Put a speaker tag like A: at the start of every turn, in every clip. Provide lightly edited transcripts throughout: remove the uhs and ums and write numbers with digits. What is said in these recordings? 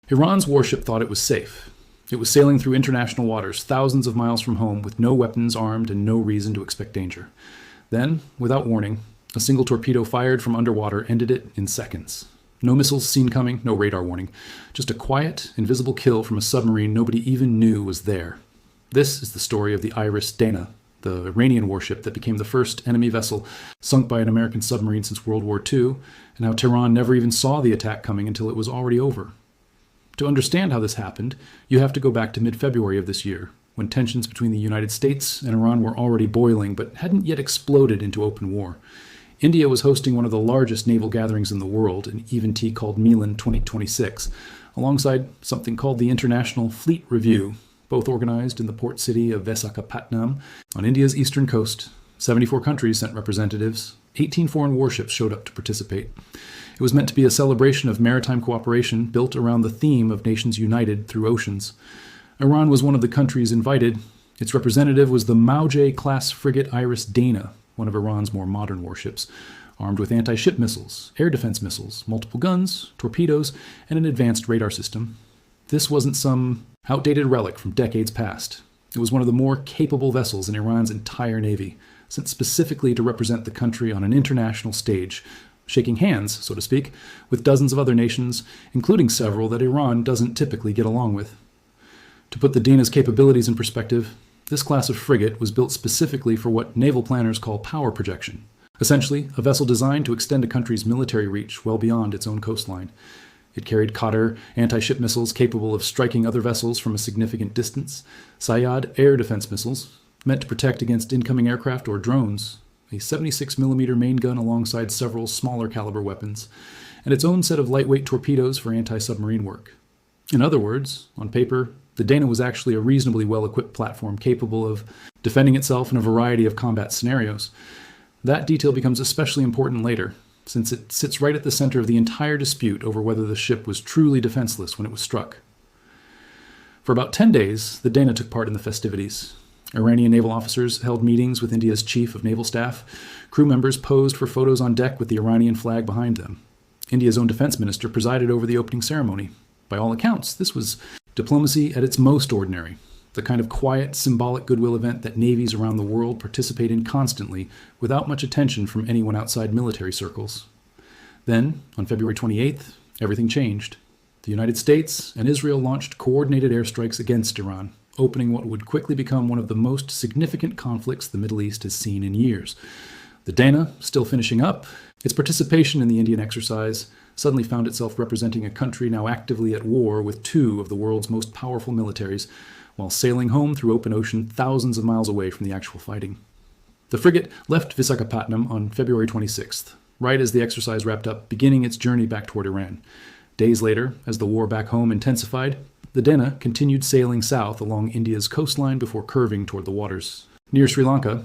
A: Iran's warship thought it was safe. It was sailing through international waters, thousands of miles from home, with no weapons armed and no reason to expect danger. Then, without warning, a single torpedo fired from underwater ended it in seconds. No missiles seen coming, no radar warning. Just a quiet, invisible kill from a submarine nobody even knew was there. This is the story of the Iris Dana, the Iranian warship that became the first enemy vessel sunk by an American submarine since World War II, and how Tehran never even saw the attack coming until it was already over. To understand how this happened, you have to go back to mid-February of this year, when tensions between the United States and Iran were already boiling but hadn't yet exploded into open war. India was hosting one of the largest naval gatherings in the world, an event called Milan 2026, alongside something called the International Fleet Review, both organized in the port city of Visakhapatnam on India's eastern coast. 74 countries sent representatives. 18 foreign warships showed up to participate. It was meant to be a celebration of maritime cooperation built around the theme of nations united through oceans. Iran was one of the countries invited. Its representative was the Mauje-class frigate Iris Dana, one of Iran's more modern warships, armed with anti-ship missiles, air defense missiles, multiple guns, torpedoes, and an advanced radar system. This wasn't some outdated relic from decades past. It was one of the more capable vessels in Iran's entire navy, sent specifically to represent the country on an international stage, shaking hands, so to speak, with dozens of other nations, including several that Iran doesn't typically get along with. To put the Dana's capabilities in perspective, this class of frigate was built specifically for what naval planners call power projection. Essentially, a vessel designed to extend a country's military reach well beyond its own coastline. It carried Qatar anti-ship missiles capable of striking other vessels from a significant distance, Sayad air defense missiles, meant to protect against incoming aircraft or drones, a 76mm main gun alongside several smaller caliber weapons, and its own set of lightweight torpedoes for anti-submarine work. In other words, on paper, the Dana was actually a reasonably well-equipped platform capable of defending itself in a variety of combat scenarios. That detail becomes especially important later, since it sits right at the center of the entire dispute over whether the ship was truly defenseless when it was struck. For about 10 days, the Dana took part in the festivities. Iranian naval officers held meetings with India's chief of naval staff. Crew members posed for photos on deck with the Iranian flag behind them. India's own defense minister presided over the opening ceremony. By all accounts, this was diplomacy at its most ordinary, the kind of quiet, symbolic goodwill event that navies around the world participate in constantly without much attention from anyone outside military circles. Then, on February 28th, everything changed. The United States and Israel launched coordinated airstrikes against Iran, opening what would quickly become one of the most significant conflicts the Middle East has seen in years. The Dana, still finishing up, its participation in the Indian exercise suddenly found itself representing a country now actively at war with two of the world's most powerful militaries, while sailing home through open ocean thousands of miles away from the actual fighting. The frigate left Visakhapatnam on February 26th, right as the exercise wrapped up, beginning its journey back toward Iran. Days later, as the war back home intensified, the Dana continued sailing south along India's coastline before curving toward the waters near Sri Lanka.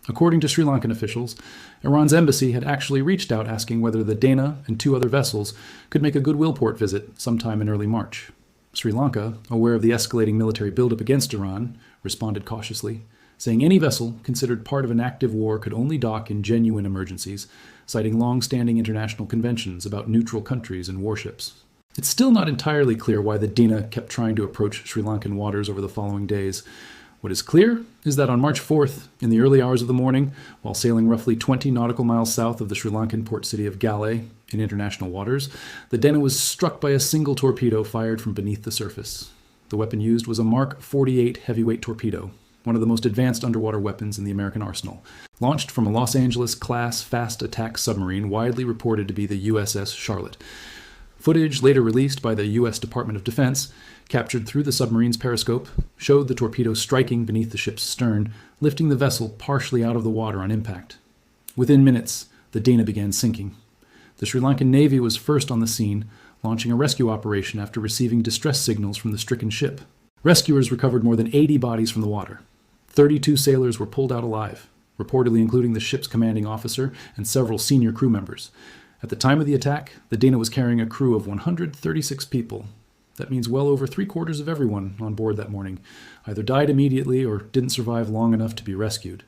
A: According to Sri Lankan officials, Iran's embassy had actually reached out asking whether the Dana and two other vessels could make a goodwill port visit sometime in early March. Sri Lanka, aware of the escalating military buildup against Iran, responded cautiously, saying any vessel considered part of an active war could only dock in genuine emergencies, citing long-standing international conventions about neutral countries and warships. It's still not entirely clear why the Dana kept trying to approach Sri Lankan waters over the following days. What is clear is that on March 4th, in the early hours of the morning, while sailing roughly 20 nautical miles south of the Sri Lankan port city of Galle in international waters, the Dana was struck by a single torpedo fired from beneath the surface. The weapon used was a Mark 48 heavyweight torpedo, one of the most advanced underwater weapons in the American arsenal, launched from a Los Angeles-class fast attack submarine widely reported to be the USS Charlotte. Footage later released by the U.S. Department of Defense, captured through the submarine's periscope, showed the torpedo striking beneath the ship's stern, lifting the vessel partially out of the water on impact. Within minutes, the Dana began sinking. The Sri Lankan Navy was first on the scene, launching a rescue operation after receiving distress signals from the stricken ship. Rescuers recovered more than 80 bodies from the water. 32 sailors were pulled out alive, reportedly including the ship's commanding officer and several senior crew members. At the time of the attack, the Dana was carrying a crew of 136 people. That means well over 3/4 of everyone on board that morning either died immediately or didn't survive long enough to be rescued.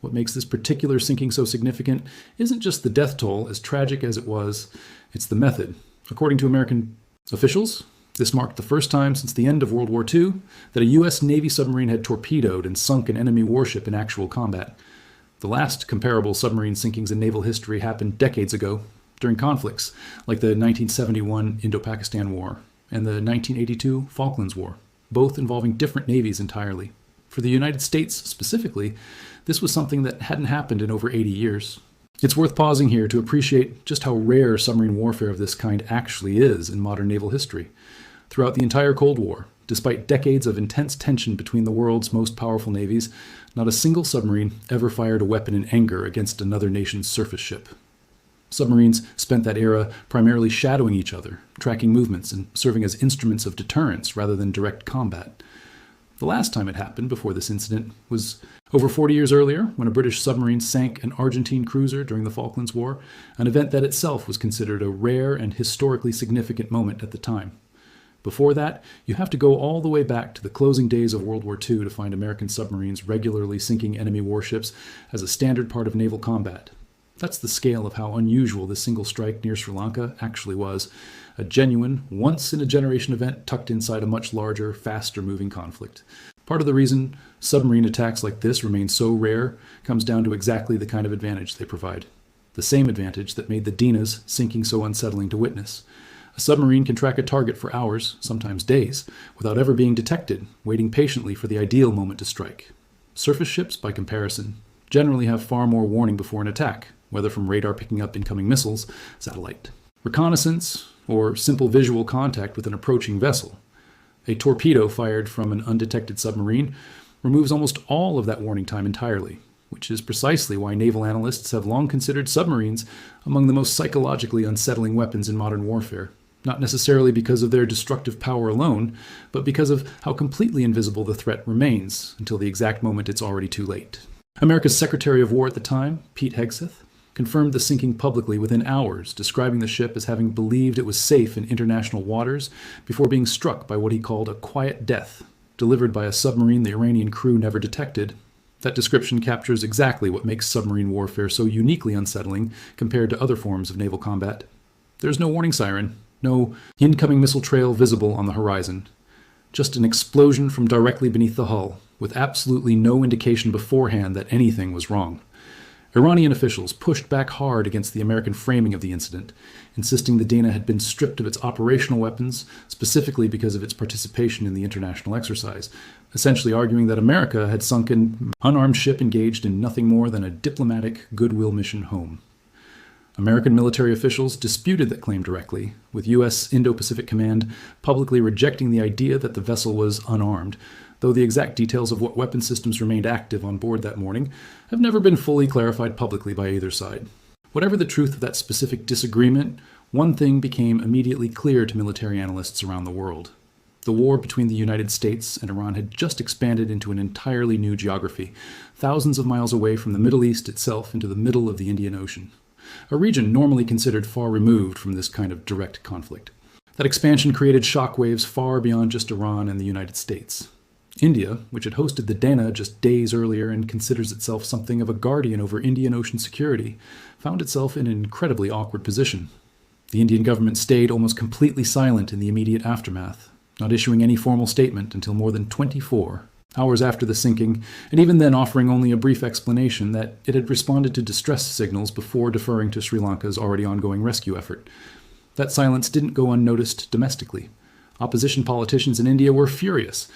A: What makes this particular sinking so significant isn't just the death toll, as tragic as it was, it's the method. According to American officials, This marked the first time since the end of World War II that a U.S. Navy submarine had torpedoed and sunk an enemy warship in actual combat. The last comparable submarine sinkings in naval history happened decades ago, during conflicts like the 1971 Indo-Pakistan War and the 1982 Falklands War, both involving different navies entirely. For the United States specifically, this was something that hadn't happened in over 80 years. It's worth pausing here to appreciate just how rare submarine warfare of this kind actually is in modern naval history. Throughout the entire Cold War, despite decades of intense tension between the world's most powerful navies, not a single submarine ever fired a weapon in anger against another nation's surface ship. Submarines spent that era primarily shadowing each other, tracking movements, and serving as instruments of deterrence rather than direct combat. The last time it happened before this incident was over 40 years earlier, when a British submarine sank an Argentine cruiser during the Falklands War, an event that itself was considered a rare and historically significant moment at the time. Before that, you have to go all the way back to the closing days of World War II to find American submarines regularly sinking enemy warships as a standard part of naval combat. That's the scale of how unusual this single strike near Sri Lanka actually was, a genuine, once-in-a-generation event tucked inside a much larger, faster-moving conflict. Part of the reason submarine attacks like this remain so rare comes down to exactly the kind of advantage they provide. The same advantage that made the Dina's sinking so unsettling to witness. A submarine can track a target for hours, sometimes days, without ever being detected, waiting patiently for the ideal moment to strike. Surface ships, by comparison, generally have far more warning before an attack, whether from radar picking up incoming missiles, satellite, reconnaissance, or simple visual contact with an approaching vessel. A torpedo fired from an undetected submarine removes almost all of that warning time entirely, which is precisely why naval analysts have long considered submarines among the most psychologically unsettling weapons in modern warfare. Not necessarily because of their destructive power alone, but because of how completely invisible the threat remains until the exact moment it's already too late. America's Secretary of War at the time, Pete Hegseth, confirmed the sinking publicly within hours, describing the ship as having believed it was safe in international waters before being struck by what he called a quiet death, delivered by a submarine the Iranian crew never detected. That description captures exactly what makes submarine warfare so uniquely unsettling compared to other forms of naval combat. There's no warning siren, no incoming missile trail visible on the horizon. Just an explosion from directly beneath the hull, with absolutely no indication beforehand that anything was wrong. Iranian officials pushed back hard against the American framing of the incident, insisting the Dana had been stripped of its operational weapons, specifically because of its participation in the international exercise, essentially arguing that America had sunk an unarmed ship engaged in nothing more than a diplomatic goodwill mission home. American military officials disputed that claim directly, with U.S. Indo-Pacific Command publicly rejecting the idea that the vessel was unarmed, though the exact details of what weapon systems remained active on board that morning have never been fully clarified publicly by either side. Whatever the truth of that specific disagreement, one thing became immediately clear to military analysts around the world. The war between the United States and Iran had just expanded into an entirely new geography, thousands of miles away from the Middle East itself into the middle of the Indian Ocean, a region normally considered far removed from this kind of direct conflict. That expansion created shockwaves far beyond just Iran and the United States. India, which had hosted the Dana just days earlier and considers itself something of a guardian over Indian Ocean security, found itself in an incredibly awkward position. The Indian government stayed almost completely silent in the immediate aftermath, not issuing any formal statement until more than 24 hours after the sinking, and even then offering only a brief explanation that it had responded to distress signals before deferring to Sri Lanka's already ongoing rescue effort. That silence didn't go unnoticed domestically. Opposition politicians in India were furious.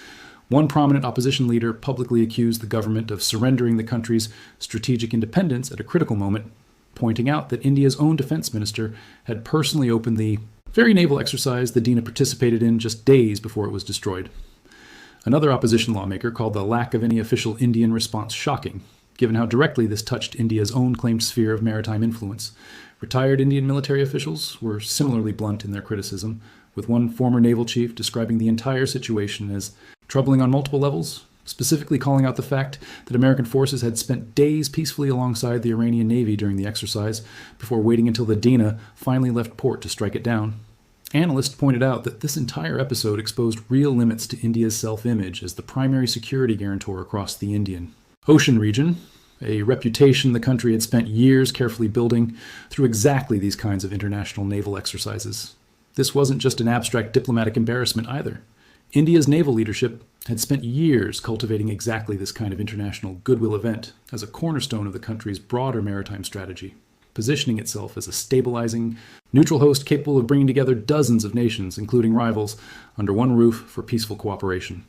A: One prominent opposition leader publicly accused the government of surrendering the country's strategic independence at a critical moment, pointing out that India's own defense minister had personally opened the very naval exercise the Dina participated in just days before it was destroyed. Another opposition lawmaker called the lack of any official Indian response shocking, given how directly this touched India's own claimed sphere of maritime influence. Retired Indian military officials were similarly blunt in their criticism, with one former naval chief describing the entire situation as troubling on multiple levels, specifically calling out the fact that American forces had spent days peacefully alongside the Iranian Navy during the exercise before waiting until the Dina finally left port to strike it down. Analysts pointed out that this entire episode exposed real limits to India's self-image as the primary security guarantor across the Indian Ocean region, a reputation the country had spent years carefully building through exactly these kinds of international naval exercises. This wasn't just an abstract diplomatic embarrassment either. India's naval leadership had spent years cultivating exactly this kind of international goodwill event as a cornerstone of the country's broader maritime strategy, positioning itself as a stabilizing, neutral host capable of bringing together dozens of nations, including rivals, under one roof for peaceful cooperation.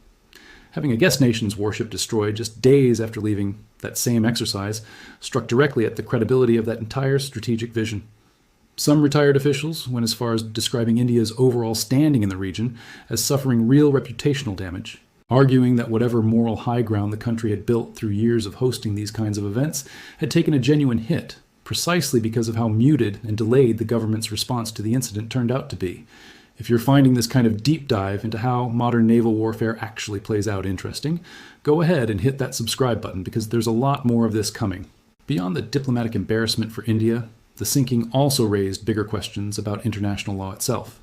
A: Having a guest nation's warship destroyed just days after leaving that same exercise struck directly at the credibility of that entire strategic vision. Some retired officials went as far as describing India's overall standing in the region as suffering real reputational damage, arguing that whatever moral high ground the country had built through years of hosting these kinds of events had taken a genuine hit, precisely because of how muted and delayed the government's response to the incident turned out to be. If you're finding this kind of deep dive into how modern naval warfare actually plays out interesting, go ahead and hit that subscribe button because there's a lot more of this coming. Beyond the diplomatic embarrassment for India, the sinking also raised bigger questions about international law itself.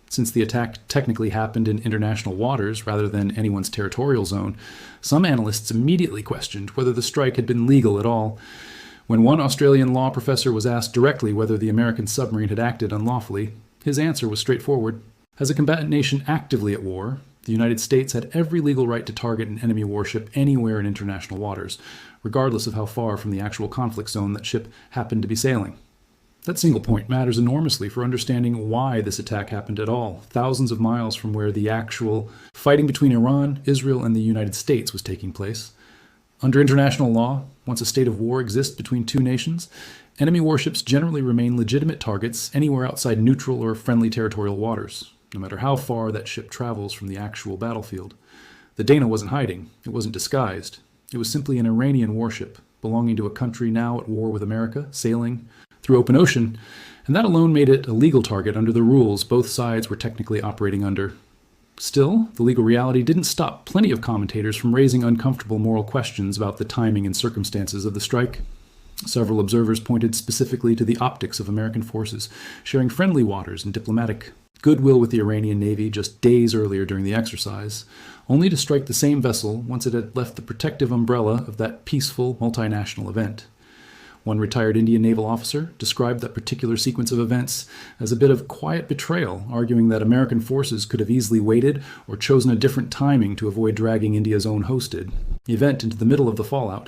A: Since the attack technically happened in international waters rather than anyone's territorial zone, some analysts immediately questioned whether the strike had been legal at all. When one Australian law professor was asked directly whether the American submarine had acted unlawfully, his answer was straightforward. As a combatant nation actively at war, the United States had every legal right to target an enemy warship anywhere in international waters, regardless of how far from the actual conflict zone that ship happened to be sailing. That single point matters enormously for understanding why this attack happened at all, thousands of miles from where the actual fighting between Iran, Israel, and the United States was taking place. Under international law, once a state of war exists between two nations, enemy warships generally remain legitimate targets anywhere outside neutral or friendly territorial waters, no matter how far that ship travels from the actual battlefield. The Dana wasn't hiding. It wasn't disguised. It was simply an Iranian warship belonging to a country now at war with America, sailing through open ocean, and that alone made it a legal target under the rules both sides were technically operating under. Still, the legal reality didn't stop plenty of commentators from raising uncomfortable moral questions about the timing and circumstances of the strike. Several observers pointed specifically to the optics of American forces, sharing friendly waters and diplomatic goodwill with the Iranian Navy just days earlier during the exercise, only to strike the same vessel once it had left the protective umbrella of that peaceful multinational event. One retired Indian naval officer described that particular sequence of events as a bit of quiet betrayal, arguing that American forces could have easily waited or chosen a different timing to avoid dragging India's own hosted event into the middle of the fallout.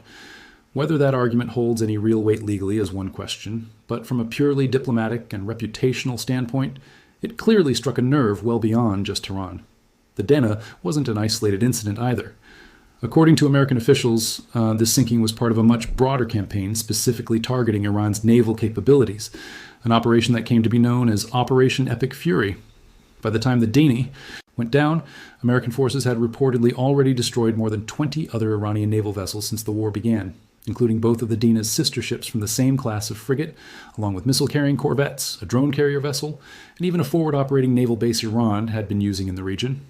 A: Whether that argument holds any real weight legally is one question, but from a purely diplomatic and reputational standpoint, it clearly struck a nerve well beyond just Tehran. The Dana wasn't an isolated incident either. According to American officials, this sinking was part of a much broader campaign specifically targeting Iran's naval capabilities, an operation that came to be known as Operation Epic Fury. By the time the Dana went down, American forces had reportedly already destroyed more than 20 other Iranian naval vessels since the war began, including both of the Dana's sister ships from the same class of frigate, along with missile-carrying corvettes, a drone carrier vessel, and even a forward-operating naval base Iran had been using in the region.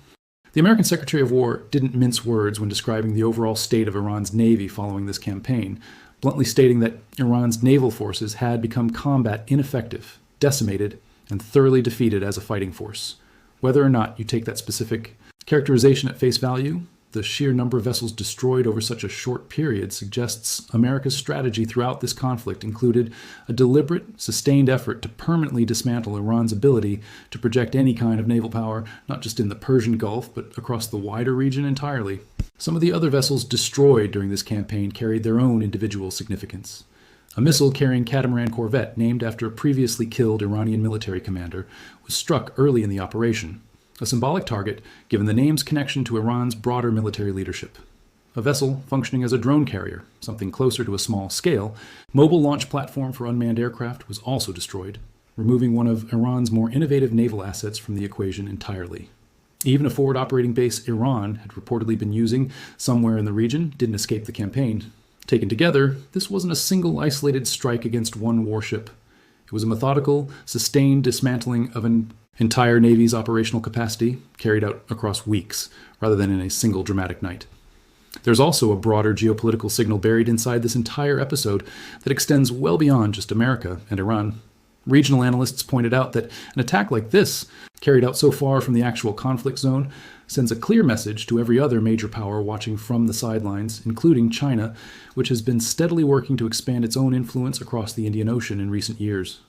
A: The American Secretary of War didn't mince words when describing the overall state of Iran's navy following this campaign, bluntly stating that Iran's naval forces had become combat ineffective, decimated, and thoroughly defeated as a fighting force. Whether or not you take that specific characterization at face value, the sheer number of vessels destroyed over such a short period suggests America's strategy throughout this conflict included a deliberate, sustained effort to permanently dismantle Iran's ability to project any kind of naval power, not just in the Persian Gulf, but across the wider region entirely. Some of the other vessels destroyed during this campaign carried their own individual significance. A missile-carrying catamaran corvette named after a previously killed Iranian military commander was struck early in the operation, a symbolic target given the name's connection to Iran's broader military leadership. A vessel functioning as a drone carrier, something closer to a small scale, mobile launch platform for unmanned aircraft was also destroyed, removing one of Iran's more innovative naval assets from the equation entirely. Even a forward operating base Iran had reportedly been using somewhere in the region didn't escape the campaign. Taken together, this wasn't a single isolated strike against one warship. It was a methodical, sustained dismantling of an entire Navy's operational capacity carried out across weeks, rather than in a single dramatic night. There's also a broader geopolitical signal buried inside this entire episode that extends well beyond just America and Iran. Regional analysts pointed out that an attack like this, carried out so far from the actual conflict zone, sends a clear message to every other major power watching from the sidelines, including China, which has been steadily working to expand its own influence across the Indian Ocean in recent years.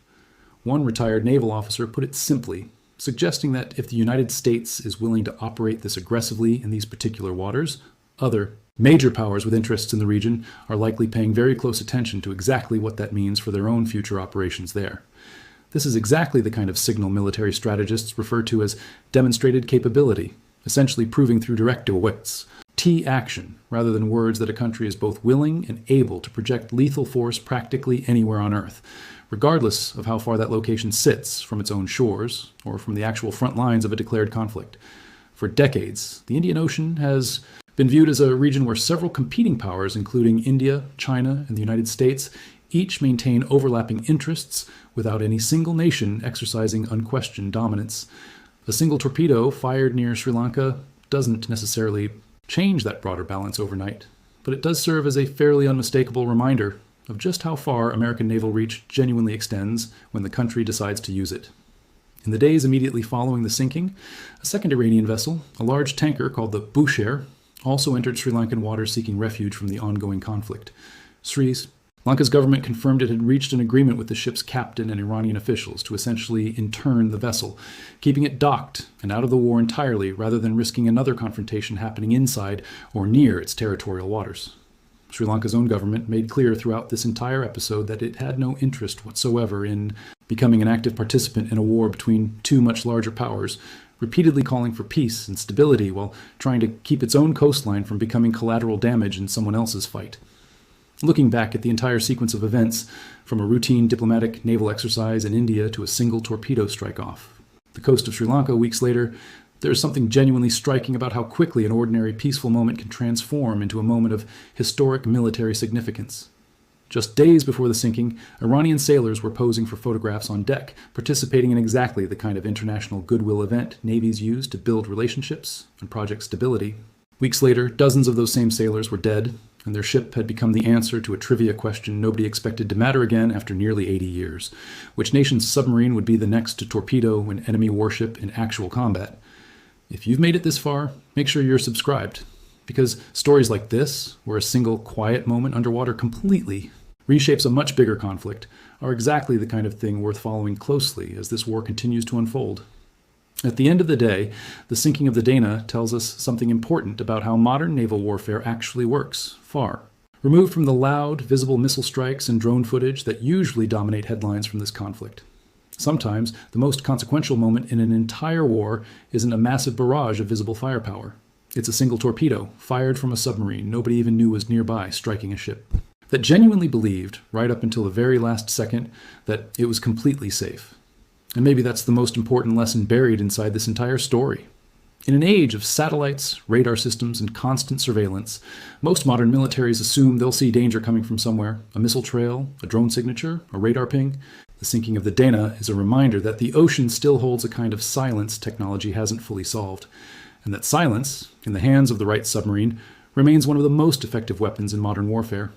A: One retired naval officer put it simply: suggesting that if the United States is willing to operate this aggressively in these particular waters, other major powers with interests in the region are likely paying very close attention to exactly what that means for their own future operations there. This is exactly the kind of signal military strategists refer to as demonstrated capability, essentially proving through direct wits, T-action, rather than words that a country is both willing and able to project lethal force practically anywhere on Earth, regardless of how far that location sits from its own shores or from the actual front lines of a declared conflict. For decades, the Indian Ocean has been viewed as a region where several competing powers, including India, China, and the United States, each maintain overlapping interests without any single nation exercising unquestioned dominance. A single torpedo fired near Sri Lanka doesn't necessarily change that broader balance overnight, but it does serve as a fairly unmistakable reminder of just how far American naval reach genuinely extends when the country decides to use it. In the days immediately following the sinking, a second Iranian vessel, a large tanker called the Bushehr, also entered Sri Lankan waters seeking refuge from the ongoing conflict. Sri Lanka's government confirmed it had reached an agreement with the ship's captain and Iranian officials to essentially intern the vessel, keeping it docked and out of the war entirely rather than risking another confrontation happening inside or near its territorial waters. Sri Lanka's own government made clear throughout this entire episode that it had no interest whatsoever in becoming an active participant in a war between two much larger powers, repeatedly calling for peace and stability while trying to keep its own coastline from becoming collateral damage in someone else's fight. Looking back at the entire sequence of events, from a routine diplomatic naval exercise in India to a single torpedo strike-off, the coast of Sri Lanka weeks later, there is something genuinely striking about how quickly an ordinary peaceful moment can transform into a moment of historic military significance. Just days before the sinking, Iranian sailors were posing for photographs on deck, participating in exactly the kind of international goodwill event navies use to build relationships and project stability. Weeks later, dozens of those same sailors were dead, and their ship had become the answer to a trivia question nobody expected to matter again after nearly 80 years. Which nation's submarine would be the next to torpedo an enemy warship in actual combat? If you've made it this far, make sure you're subscribed, because stories like this, where a single quiet moment underwater completely reshapes a much bigger conflict, are exactly the kind of thing worth following closely as this war continues to unfold. At the end of the day, the sinking of the Dana tells us something important about how modern naval warfare actually works, far removed from the loud, visible missile strikes and drone footage that usually dominate headlines from this conflict. Sometimes, the most consequential moment in an entire war isn't a massive barrage of visible firepower. It's a single torpedo, fired from a submarine nobody even knew was nearby, striking a ship, that genuinely believed, right up until the very last second, that it was completely safe. And maybe that's the most important lesson buried inside this entire story. In an age of satellites, radar systems, and constant surveillance, most modern militaries assume they'll see danger coming from somewhere, a missile trail, a drone signature, a radar ping. The sinking of the Dana is a reminder that the ocean still holds a kind of silence technology hasn't fully solved, and that silence, in the hands of the right submarine, remains one of the most effective weapons in modern warfare.